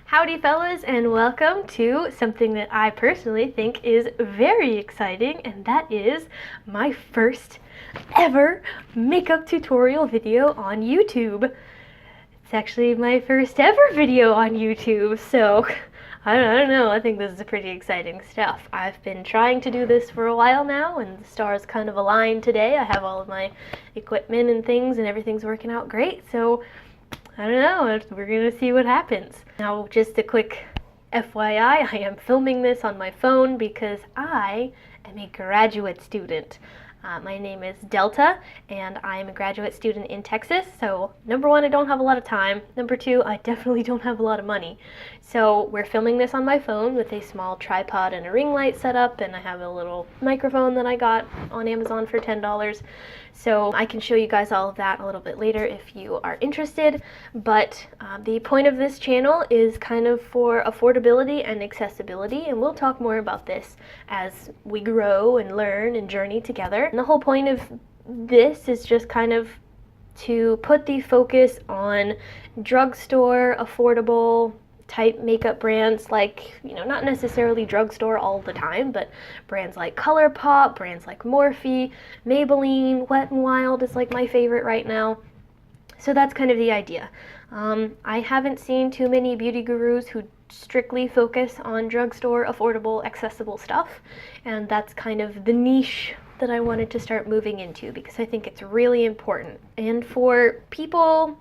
Howdy fellas, and welcome to something that I personally think is very exciting, and that is my first ever makeup tutorial video on YouTube. It's actually my first ever video on YouTube, so I don't know, I think this is pretty exciting stuff. I've been trying to do this for a while now, and the stars kind of aligned today. I have all of my equipment and things, and everything's working out great, so I don't know, we're gonna see what happens. Now, just a quick FYI, I am filming this on my phone because I am a graduate student. My name is Delta, and I am a graduate student in Texas, so number one, I don't have a lot of time. Number two, I definitely don't have a lot of money. So we're filming this on my phone with a small tripod and a ring light set up, and I have a little microphone that I got on Amazon for $10. So I can show you guys all of that a little bit later if you are interested, but the point of this channel is kind of for affordability and accessibility, and we'll talk more about this as we grow and learn and journey together. And the whole point of this is just kind of to put the focus on drugstore, affordable type makeup brands, like, you know, not necessarily drugstore all the time, but brands like ColourPop, brands like Morphe, Maybelline, Wet n Wild is like my favorite right now. So that's kind of the idea. I haven't seen too many beauty gurus who strictly focus on drugstore, affordable, accessible stuff, and that's kind of the niche that I wanted to start moving into because I think it's really important. And for people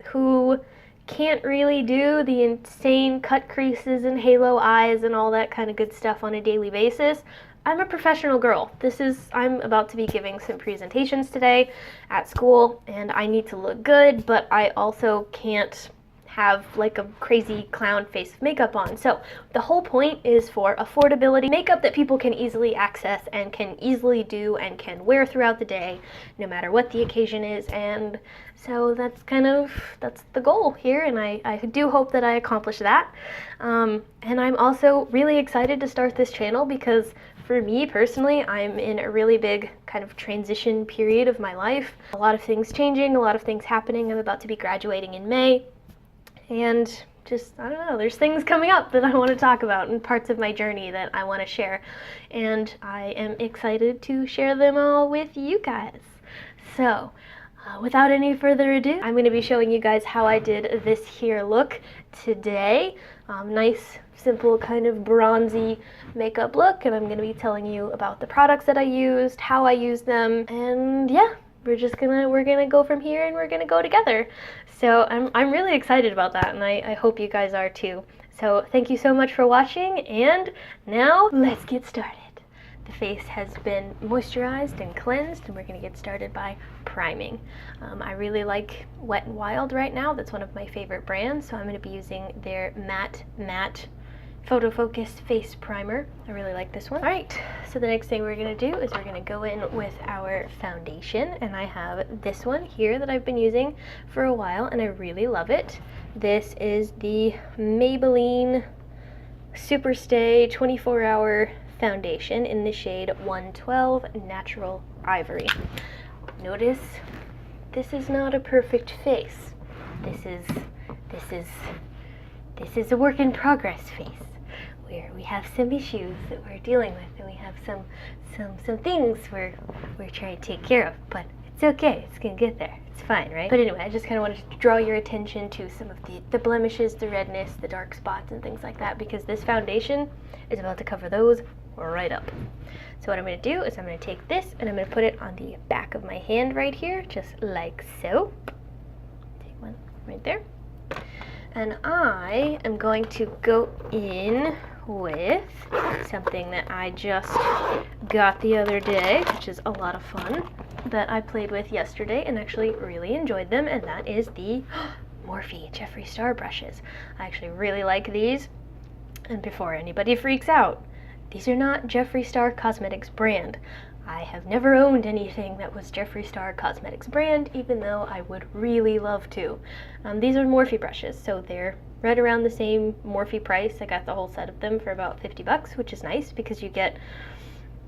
who can't really do the insane cut creases and halo eyes and all that kind of good stuff on a daily basis, I'm a professional girl. I'm about to be giving some presentations today at school, and I need to look good, but I also can't have like a crazy clown face of makeup on. So the whole point is for affordability, makeup that people can easily access and can easily do and can wear throughout the day, no matter what the occasion is. And so that's the goal here, and I do hope that I accomplish that. And I'm also really excited to start this channel because for me personally, I'm in a really big kind of transition period of my life. A lot of things changing, a lot of things happening. I'm about to be graduating in May. And just, I don't know, there's things coming up that I want to talk about and parts of my journey that I want to share. And I am excited to share them all with you guys. So, without any further ado, I'm going to be showing you guys how I did this here look today. Nice, simple, kind of bronzy makeup look. And I'm going to be telling you about the products that I used, how I used them, and yeah. We're gonna go from here and we're gonna go together. So I'm really excited about that, and I hope you guys are too. So thank you so much for watching, and now let's get started. The face has been moisturized and cleansed, and we're gonna get started by priming. I really like Wet n Wild right now. That's one of my favorite brands, so I'm gonna be using their matte Photofocus face primer. I really like this one. Alright, so the next thing we're going to do is we're going to go in with our foundation, and I have this one here that I've been using for a while and I really love it. This is the Maybelline Superstay 24-hour foundation in the shade 112 Natural Ivory. Notice this is not a perfect face. This is a work in progress face, where we have some issues that we're dealing with, and we have some things we're trying to take care of, but it's okay, it's gonna get there, it's fine, right? But anyway, I just kind of wanted to draw your attention to some of the blemishes, the redness, the dark spots, and things like that, because this foundation is about to cover those right up. So what I'm going to do is I'm going to take this and I'm going to put it on the back of my hand right here, just like so. Take one right there. And I am going to go in with something that I just got the other day, which is a lot of fun, that I played with yesterday and actually really enjoyed them, and that is the Morphe Jeffree Star brushes. I actually really like these, and before anybody freaks out, these are not Jeffree Star Cosmetics brand. I have never owned anything that was Jeffree Star Cosmetics brand, even though I would really love to. These are Morphe brushes, so they're right around the same Morphe price. I got the whole set of them for about 50 bucks, which is nice because you get,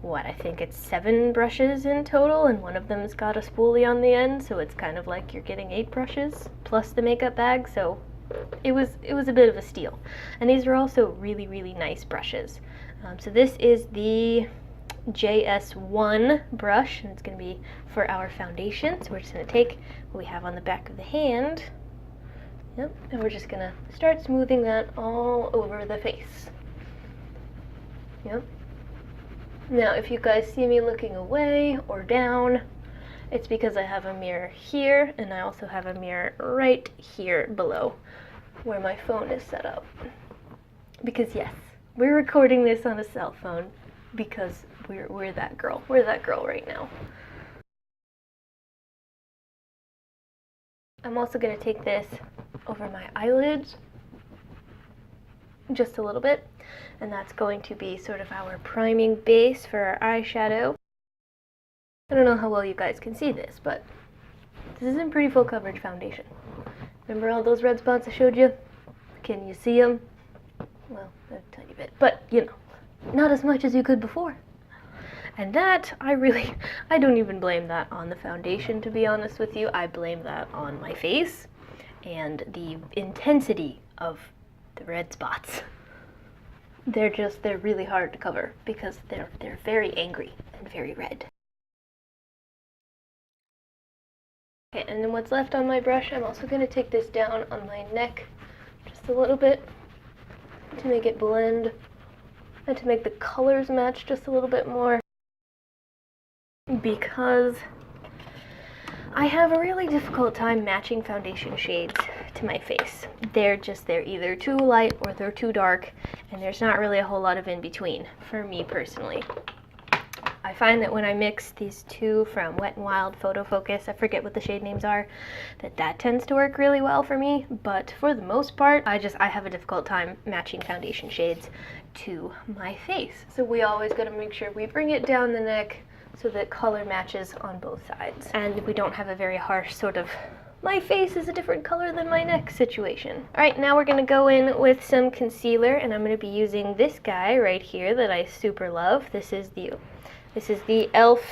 what, I think it's 7 brushes in total, and one of them's got a spoolie on the end, so it's kind of like you're getting 8 brushes plus the makeup bag, so it was a bit of a steal. And these are also really, really nice brushes. So this is the JS1 brush, and it's going to be for our foundation. So we're just going to take what we have on the back of the hand, yep, and we're just going to start smoothing that all over the face. Yep. Now, if you guys see me looking away or down, it's because I have a mirror here, and I also have a mirror right here below where my phone is set up. Because yes, we're recording this on a cell phone because we're that girl. We're that girl right now. I'm also going to take this over my eyelids just a little bit, and that's going to be sort of our priming base for our eyeshadow. I don't know how well you guys can see this, but this is a pretty full coverage foundation. Remember all those red spots I showed you? Can you see them? Well, a tiny bit, but you know, not as much as you could before. And that, I don't even blame that on the foundation, to be honest with you. I blame that on my face and the intensity of the red spots. They're really hard to cover because they're very angry and very red. Okay, and then what's left on my brush, I'm also going to take this down on my neck just a little bit to make it blend and to make the colors match just a little bit more, because I have a really difficult time matching foundation shades to my face. They're either too light or they're too dark, and there's not really a whole lot of in between for me personally. I find that when I mix these two from Wet n Wild Photofocus, I forget what the shade names are, that tends to work really well for me, but for the most part, I have a difficult time matching foundation shades to my face. So we always gotta make sure we bring it down the neck so that color matches on both sides. And we don't have a very harsh sort of, my face is a different color than my neck situation. All right, now we're gonna go in with some concealer, and I'm gonna be using this guy right here that I super love. This is the e.l.f.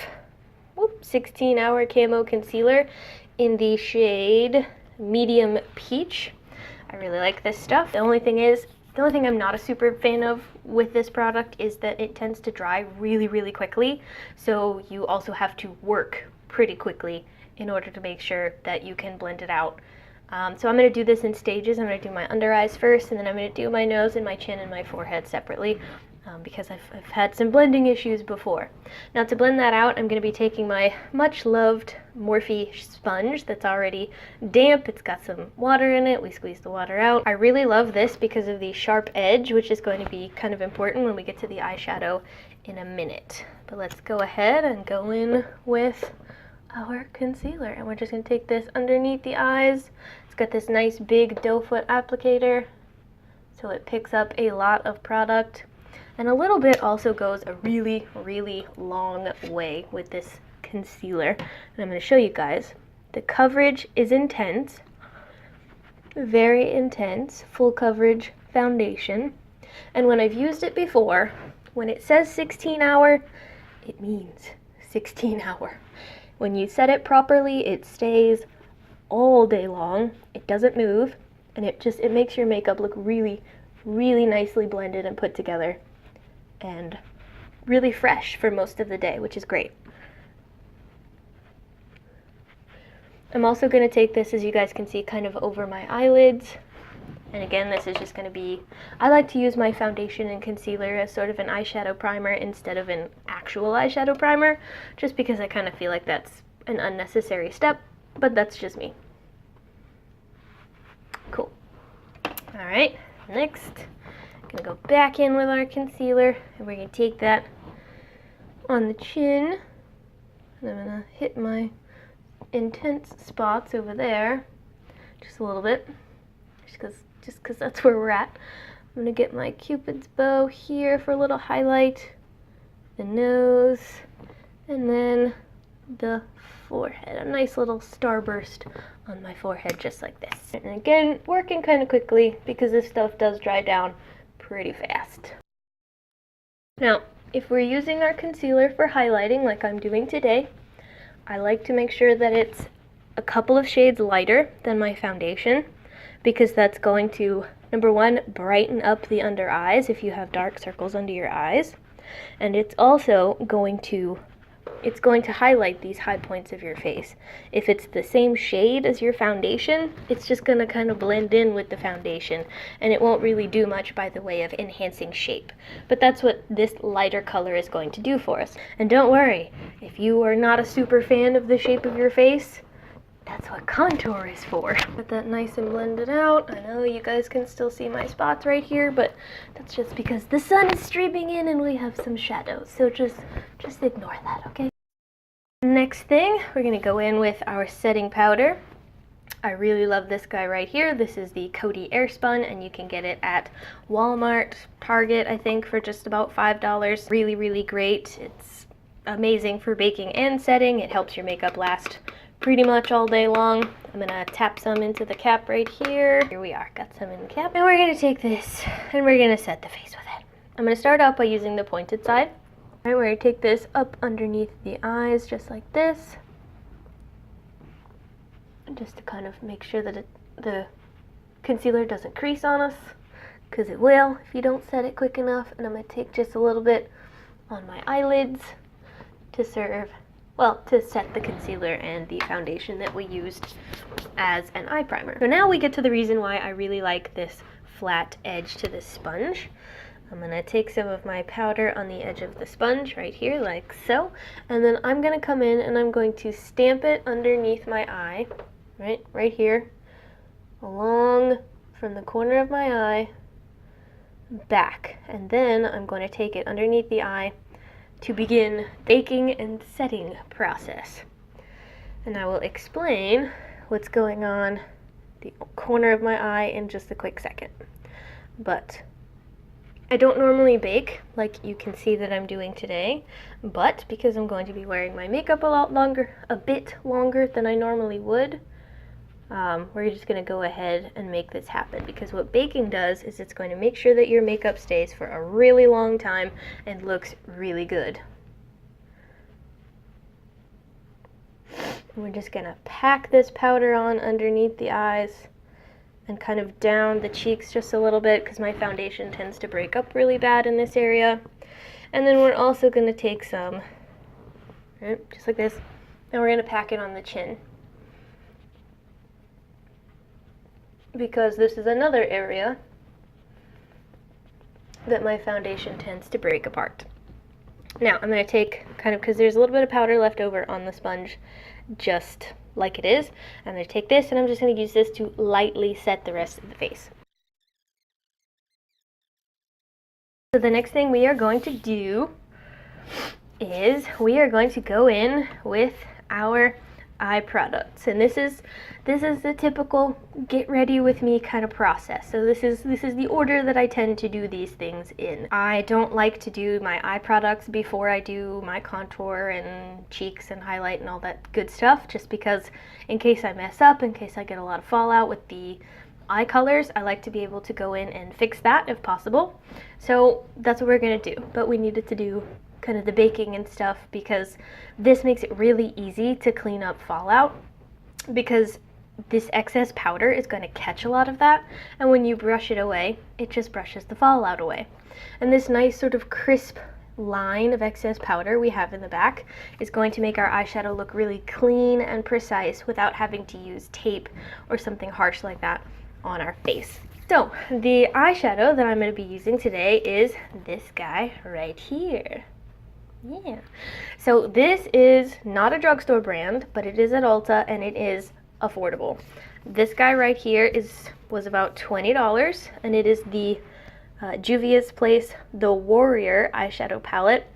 16-hour Camo Concealer in the shade Medium Peach. I really like this stuff. The only thing I'm not a super fan of with this product is that it tends to dry really, really quickly. So you also have to work pretty quickly in order to make sure that you can blend it out. So I'm going to do this in stages. I'm going to do my under eyes first, and then I'm going to do my nose and my chin and my forehead separately. Because I've had some blending issues before. Now to blend that out, I'm going to be taking my much loved Morphe sponge that's already damp. It's got some water in it. We squeeze the water out. I really love this because of the sharp edge, which is going to be kind of important when we get to the eyeshadow in a minute. But let's go ahead and go in with our concealer. And we're just going to take this underneath the eyes. It's got this nice big doe foot applicator, so it picks up a lot of product. And a little bit also goes a really, really long way with this concealer. And I'm going to show you guys. The coverage is intense, very intense, full coverage foundation. And when I've used it before, when it says 16-hour, it means 16-hour. When you set it properly, it stays all day long. It doesn't move, and it makes your makeup look really, really nicely blended and put together, and really fresh for most of the day, which is great. I'm also going to take this, as you guys can see, kind of over my eyelids. And again, this is just going to be, I like to use my foundation and concealer as sort of an eyeshadow primer instead of an actual eyeshadow primer, just because I kind of feel like that's an unnecessary step, but that's just me. Cool. All right, next. Gonna go back in with our concealer, and we're gonna take that on the chin, and I'm gonna hit my intense spots over there just a little bit, just because that's where we're at. I'm gonna get my Cupid's bow here for a little highlight, the nose, and then the forehead, a nice little starburst on my forehead just like this. And again, working kind of quickly because this stuff does dry down pretty fast. Now, if we're using our concealer for highlighting like I'm doing today, I like to make sure that it's a couple of shades lighter than my foundation, because that's going to, number one, brighten up the under eyes if you have dark circles under your eyes, and it's also going to highlight these high points of your face. If it's the same shade as your foundation, it's just going to kind of blend in with the foundation, and it won't really do much by the way of enhancing shape. But that's what this lighter color is going to do for us. And don't worry, if you are not a super fan of the shape of your face, that's what contour is for. Get that nice and blended out. I know you guys can still see my spots right here, but that's just because the sun is streaming in and we have some shadows. So just ignore that, okay? Next thing, we're gonna go in with our setting powder. I really love this guy right here. This is the Coty Airspun, and you can get it at Walmart, Target, I think, for just about $5. Really, really great. It's amazing for baking and setting. It helps your makeup last pretty much all day long. I'm gonna tap some into the cap right here. Here we are, got some in the cap. And we're gonna take this and we're gonna set the face with it. I'm gonna start out by using the pointed side. All right, we're gonna take this up underneath the eyes just like this. Just to kind of make sure that the concealer doesn't crease on us, because it will if you don't set it quick enough. And I'm gonna take just a little bit on my eyelids to serve, well, to set the concealer and the foundation that we used as an eye primer. So now we get to the reason why I really like this flat edge to this sponge. I'm going to take some of my powder on the edge of the sponge right here, like so, and then I'm going to come in and I'm going to stamp it underneath my eye, right here, along from the corner of my eye, back, and then I'm going to take it underneath the eye to begin baking and setting process. And I will explain what's going on the corner of my eye in just a quick second. But I don't normally bake like you can see that I'm doing today, but because I'm going to be wearing my makeup a bit longer than I normally would, we're just going to go ahead and make this happen, because what baking does is it's going to make sure that your makeup stays for a really long time and looks really good. We're just going to pack this powder on underneath the eyes and kind of down the cheeks just a little bit, because my foundation tends to break up really bad in this area. And then we're also going to take some, right, just like this, and we're going to pack it on the chin, because this is another area that my foundation tends to break apart. Now I'm going to take kind of, because there's a little bit of powder left over on the sponge, just like it is, I'm going to take this and I'm just going to use this to lightly set the rest of the face. So the next thing we are going to do is we are going to go in with our eye products, and this is the typical get ready with me kind of process. So this is the order that I tend to do these things in. I don't like to do my eye products before I do my contour and cheeks and highlight and all that good stuff, just because in case I mess up, in case I get a lot of fallout with the eye colors, I like to be able to go in and fix that if possible. So that's what we're gonna do, but we needed to do kind of the baking and stuff because this makes it really easy to clean up fallout, because this excess powder is going to catch a lot of that, and when you brush it away, it just brushes the fallout away. And this nice sort of crisp line of excess powder we have in the back is going to make our eyeshadow look really clean and precise without having to use tape or something harsh like that on our face. So the eyeshadow that I'm going to be using today is this guy right here. Yeah, so this is not a drugstore brand, but it is at Ulta and it is affordable. This guy right here was about $20, and it is the Juvia's Place The Warrior eyeshadow palette.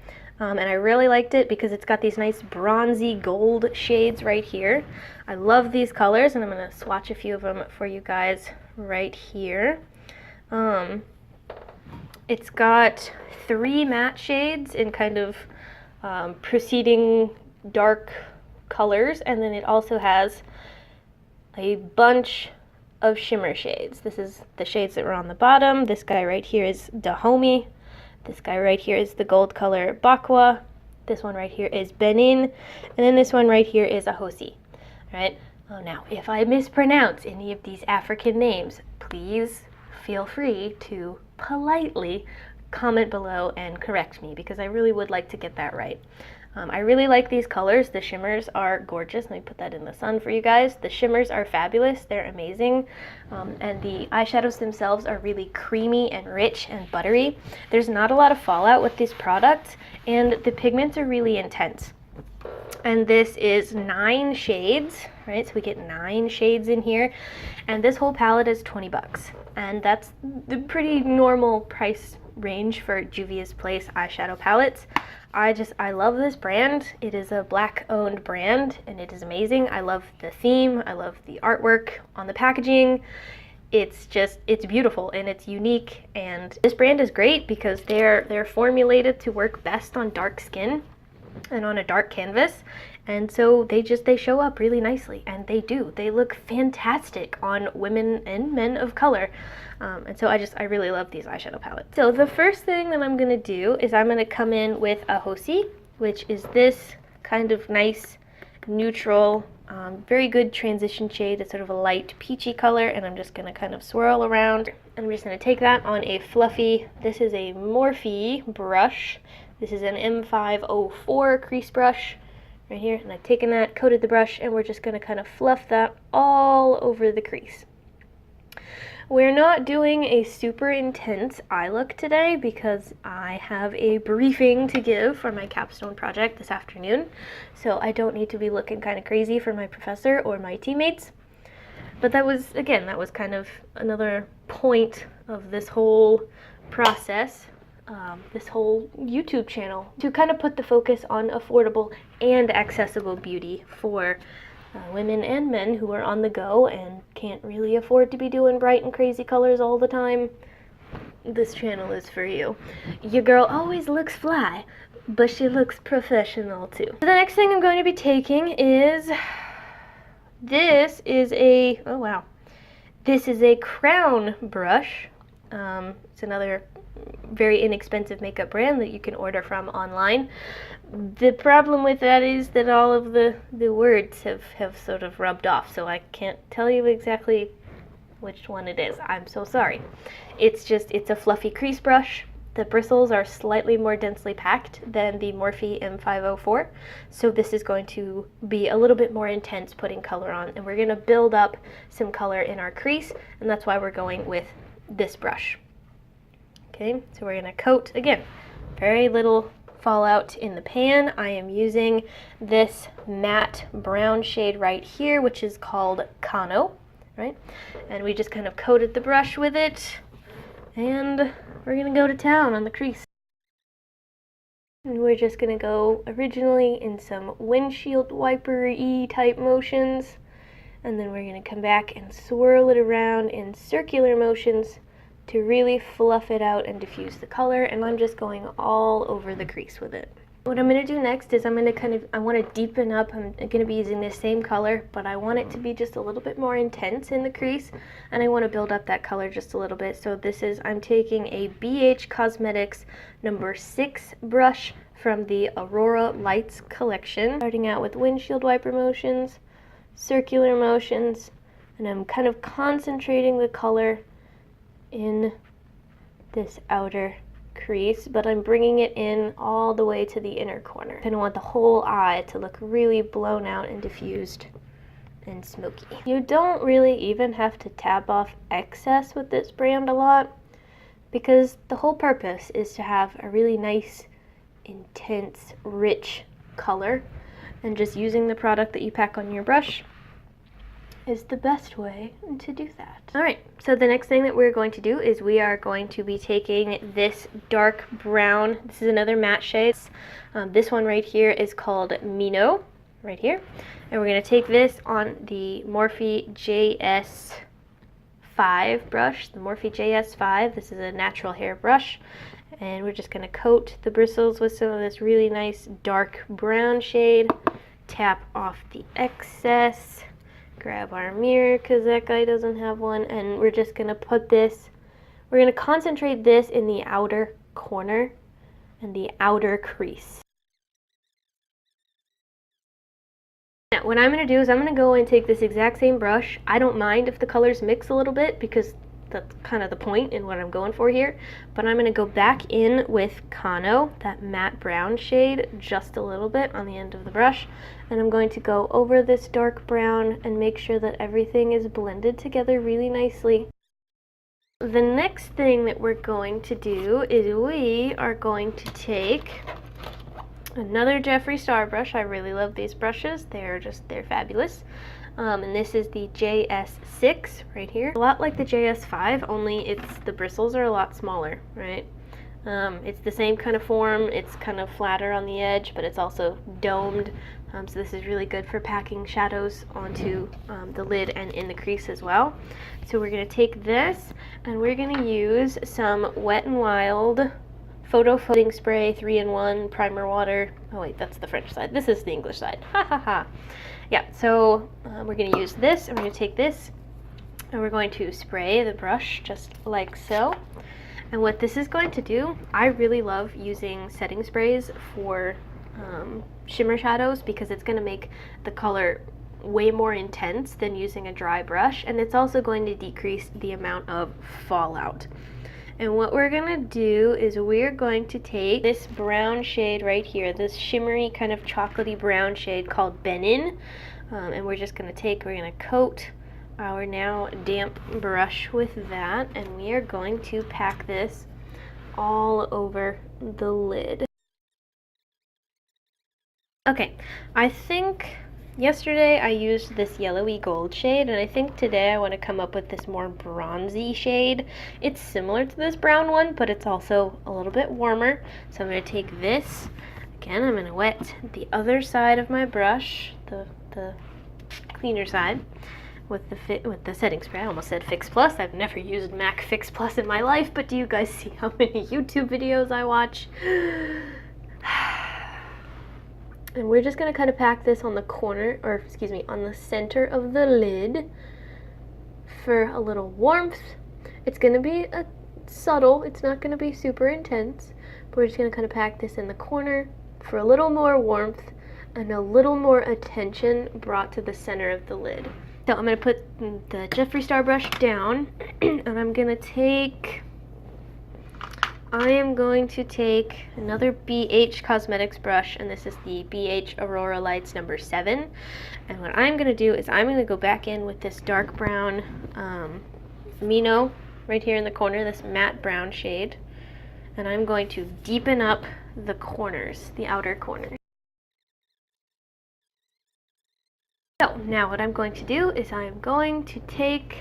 And I really liked it because it's got these nice bronzy gold shades right here. I love these colors, and I'm going to swatch a few of them for you guys right here. It's got 3 matte shades in kind of preceding dark colors, and then it also has a bunch of shimmer shades. This is the shades that were on the bottom. This guy right here is Dahomey. This guy right here is the gold color Bakwa. This one right here is Benin, and then this one right here is Ahosi. Right? Oh, now, if I mispronounce any of these African names, please feel free to politely comment below and correct me, because I really would like to get that right. I really like these colors. The shimmers are gorgeous. Let me put that in the sun for you guys. The shimmers are fabulous. They're amazing. And the eyeshadows themselves are really creamy and rich and buttery. There's not a lot of fallout with this product, and the pigments are really intense. And this is 9 shades, right? So we get 9 shades in here. And this whole palette is 20 bucks. And that's the pretty normal price range for Juvia's Place eyeshadow palettes. I love this brand. It is a Black owned brand and it is amazing. I love the theme. I love the artwork on the packaging. It's beautiful and it's unique, and this brand is great because they're formulated to work best on dark skin and on a dark canvas, and so they show up really nicely, and they look fantastic on women and men of color. And so I really love these eyeshadow palettes. So the first thing that I'm gonna do is I'm gonna come in with a Howdy, which is this kind of nice neutral, very good transition shade. It's sort of a light peachy color, and I'm just gonna kind of swirl around. And I'm just gonna take that on a fluffy, this is a Morphe brush. This is an M504 crease brush right here, and I've taken that, coated the brush, and we're just gonna kind of fluff that all over the crease. We're not doing a super intense eye look today because I have a briefing to give for my capstone project this afternoon, so I don't need to be looking kind of crazy for my professor or my teammates. But that was kind of another point of this whole process, this whole YouTube channel, to kind of put the focus on affordable and accessible beauty for women and men who are on the go and can't really afford to be doing bright and crazy colors all the time. This channel is for you. Your girl always looks fly, but she looks professional too. So the next thing I'm going to be taking is, this is a, oh wow, this is a crown brush. It's another very inexpensive makeup brand that you can order from online. The problem with that is that all of the words have sort of rubbed off, so I can't tell you exactly which one it is. I'm so sorry. It's a fluffy crease brush. The bristles are slightly more densely packed than the Morphe M504, so this is going to be a little bit more intense putting color on, and we're going to build up some color in our crease, and that's why we're going with this brush. Okay, so we're going to coat, again, very little fallout in the pan. I am using this matte brown shade right here, which is called Camo, right? And we just kind of coated the brush with it, and we're going to go to town on the crease. And we're just going to go originally in some windshield wiper-y type motions, and then we're going to come back and swirl it around in circular motions to really fluff it out and diffuse the color, and I'm just going all over the crease with it. What I'm going to do next is I want to deepen up. I'm going to be using this same color, but I want it to be just a little bit more intense in the crease, and I want to build up that color just a little bit. So I'm taking a BH Cosmetics number 6 brush from the Aurora Lights collection, starting out with windshield wiper motions, circular motions, and I'm kind of concentrating the color in this outer crease, but I'm bringing it in all the way to the inner corner. I kind of want the whole eye to look really blown out and diffused and smoky. You don't really even have to tap off excess with this brand a lot, because the whole purpose is to have a really nice, intense, rich color, and just using the product that you pack on your brush is the best way to do that. Alright, so the next thing that we're going to do is we are going to be taking this dark brown, this is another matte shade. This one right here is called Mino, right here. And we're going to take this on the Morphe JS5 brush, the Morphe JS5. This is a natural hair brush. And we're just going to coat the bristles with some of this really nice dark brown shade. Tap off the excess. Grab our mirror because that guy doesn't have one, and we're just going to put this, we're going to concentrate this in the outer corner and the outer crease. Now, what I'm going to do is I'm going to go and take this exact same brush. I don't mind if the colors mix a little bit because that's kind of the point in what I'm going for here. But I'm going to go back in with Camo, that matte brown shade, just a little bit on the end of the brush. And I'm going to go over this dark brown and make sure that everything is blended together really nicely. The next thing that we're going to do is we are going to take another Jeffree Star brush. I really love these brushes. They're fabulous. And this is the JS6 right here. A lot like the JS5, only the bristles are a lot smaller, right? It's the same kind of form. It's kind of flatter on the edge, but it's also domed. So this is really good for packing shadows onto the lid and in the crease as well. So we're going to take this and we're going to use some Wet n Wild Photofocus Spray 3-in-1 primer water. Oh wait, that's the French side. This is the English side. Ha ha ha. Yeah, so we're going to use this, and we're going to take this, and we're going to spray the brush just like so. And what this is going to do, I really love using setting sprays for shimmer shadows because it's going to make the color way more intense than using a dry brush, and it's also going to decrease the amount of fallout. And what we're going to do is we're going to take this brown shade right here, this shimmery kind of chocolatey brown shade called Benin, and we're going to coat our now damp brush with that, and we are going to pack this all over the lid. Okay, I think yesterday I used this yellowy gold shade, and I think today I want to come up with this more bronzy shade. It's similar to this brown one, but it's also a little bit warmer. So I'm going to take this, again I'm going to wet the other side of my brush, the cleaner side, with the setting spray. I almost said Fix Plus. I've never used MAC Fix Plus in my life, but do you guys see how many YouTube videos I watch? And we're just going to kind of pack this on the corner, or excuse me, on the center of the lid for a little warmth. It's going to be subtle, it's not going to be super intense, but we're just going to kind of pack this in the corner for a little more warmth and a little more attention brought to the center of the lid. So I'm going to put the Jeffree Star brush down, and I am going to take another BH Cosmetics brush, and this is the BH Aurora Lights number 7. And what I'm going to do is I'm going to go back in with this dark brown Mino right here in the corner, this matte brown shade, and I'm going to deepen up the corners, the outer corners. So now what I'm going to do is I'm going to take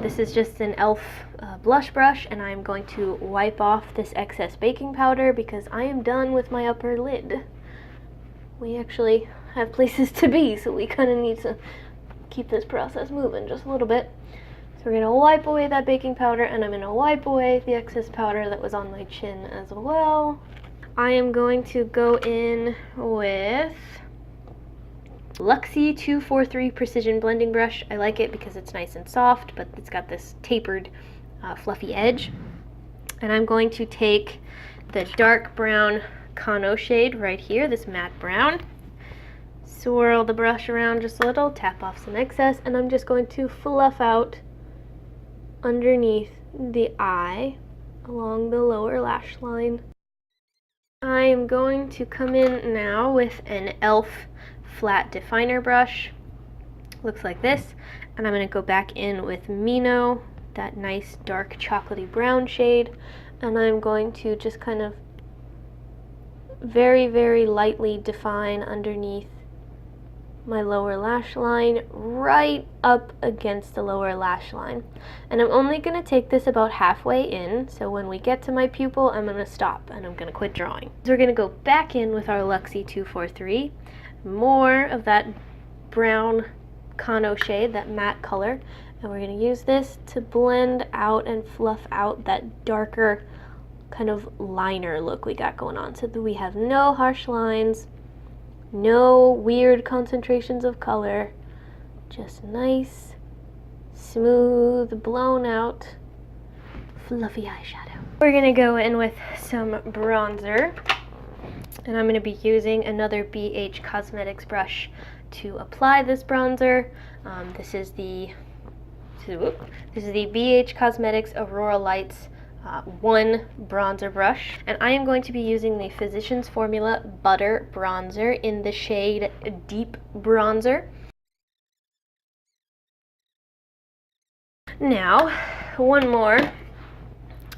this is just an e.l.f. Blush brush, and I'm going to wipe off this excess baking powder because I am done with my upper lid. We actually have places to be, so we kind of need to keep this process moving just a little bit. So we're going to wipe away that baking powder, and I'm going to wipe away the excess powder that was on my chin as well. I am going to go in with Luxie 243 Precision Blending Brush. I like it because it's nice and soft, but it's got this tapered, fluffy edge. And I'm going to take the dark brown Camo shade right here, this matte brown, swirl the brush around just a little, tap off some excess, and I'm just going to fluff out underneath the eye along the lower lash line. I am going to come in now with an e.l.f. flat definer brush, looks like this, and I'm going to go back in with Mino, that nice dark chocolatey brown shade, and I'm going to just kind of very, very lightly define underneath my lower lash line, right up against the lower lash line. And I'm only going to take this about halfway in, so when we get to my pupil, I'm going to stop and I'm going to quit drawing. So we're going to go back in with our Luxie 243, more of that brown Camo shade, that matte color, and we're going to use this to blend out and fluff out that darker kind of liner look we got going on, so that we have no harsh lines, no weird concentrations of color, just nice, smooth, blown out, fluffy eyeshadow. We're going to go in with some bronzer, and I'm going to be using another BH Cosmetics brush to apply this bronzer. This is the BH Cosmetics Aurora Lights 1 bronzer brush, and I am going to be using the Physicians Formula Butter Bronzer in the shade Deep Bronzer. Now, one more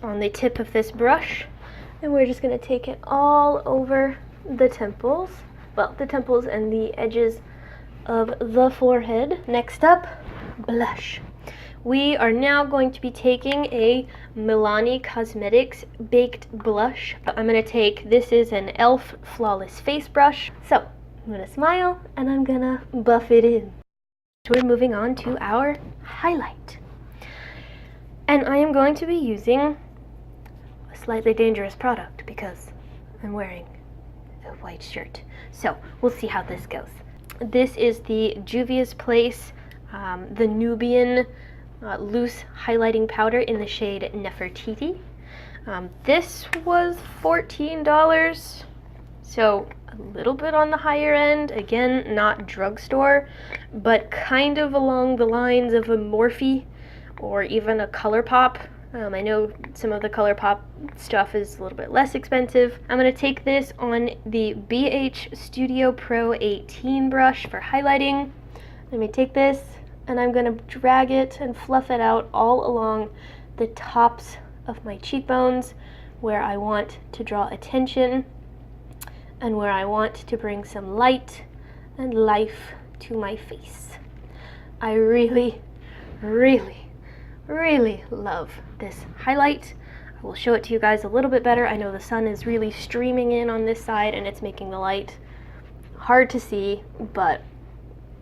on the tip of this brush, and we're just going to take it all over the temples. Well, the temples and the edges of the forehead. Next up, blush. We are now going to be taking a Milani Cosmetics Baked Blush. I'm going to take, this is an e.l.f. Flawless Face Brush. So, I'm going to smile and I'm going to buff it in. So we're moving on to our highlight. And I am going to be using a slightly dangerous product because I'm wearing a white shirt. So, we'll see how this goes. This is the Juvia's Place, the Nubian loose highlighting powder in the shade Nefertiti. This was $14, so a little bit on the higher end. Again, not drugstore, but kind of along the lines of a Morphe or even a ColourPop. I know some of the ColourPop stuff is a little bit less expensive. I'm going to take this on the BH Studio Pro 18 brush for highlighting. Let me take this, and I'm going to drag it and fluff it out all along the tops of my cheekbones where I want to draw attention and where I want to bring some light and life to my face. I really, really, really love this highlight. I will show it to you guys a little bit better. I know the sun is really streaming in on this side and it's making the light hard to see, but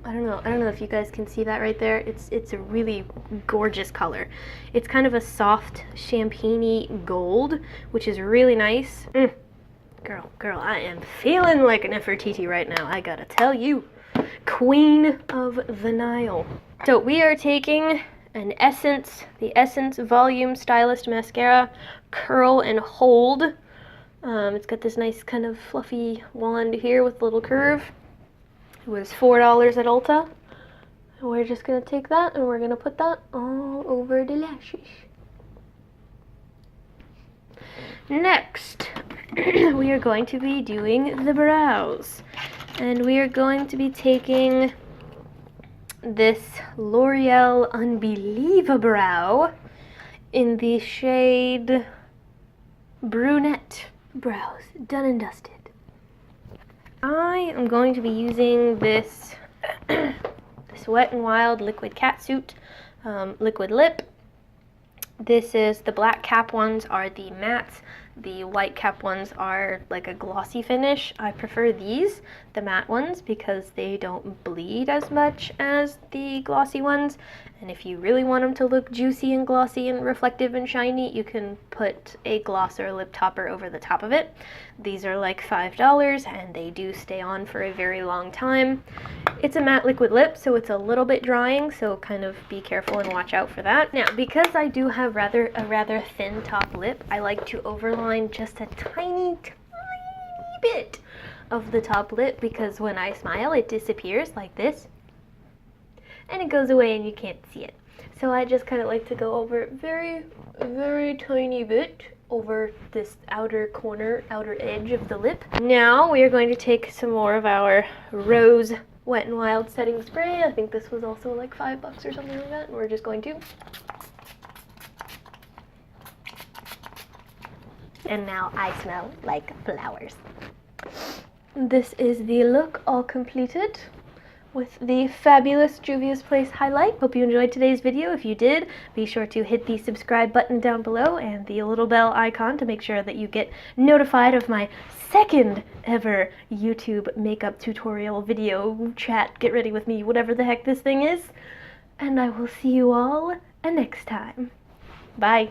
I don't know if you guys can see that right there. It's a really gorgeous color. It's kind of a soft champagne-y gold, which is really nice. Girl, I am feeling like an Nefertiti right now, I gotta tell you. Queen of the Nile. So we are taking an Essence, the Essence Volume Stylist Mascara, Curl and Hold. It's got this nice kind of fluffy wand here with a little curve. It was $4 at Ulta. And we're just going to take that and we're going to put that all over the lashes. Next, we are going to be doing the brows. And we are going to be taking this L'Oreal Unbelievabrow in the shade Brunette Brows, done and dusted. I am going to be using this this Wet n Wild Liquid Catsuit liquid lip. This is, the black cap ones are the mattes, the white cap ones are like a glossy finish. I prefer these, the matte ones, because they don't bleed as much as the glossy ones. And if you really want them to look juicy and glossy and reflective and shiny, you can put a gloss or a lip topper over the top of it. These are like $5 and they do stay on for a very long time. It's a matte liquid lip, so it's a little bit drying, so kind of be careful and watch out for that. Now, because I do have a rather thin top lip, I like to overline just a tiny bit of the top lip, because when I smile it disappears like this and it goes away and you can't see it. So I just kind of like to go over it very tiny bit over this outer corner, outer edge of the lip. Now we are going to take some more of our Rose Wet n Wild setting spray. I think this was also like $5 or something like that, and we're just going to. And now I smell like flowers. This is the look all completed with the fabulous Juvia's Place highlight. Hope you enjoyed today's video. If you did, be sure to hit the subscribe button down below and the little bell icon to make sure that you get notified of my second ever YouTube makeup tutorial video chat, get ready with me, whatever the heck this thing is. And I will see you all next time. Bye.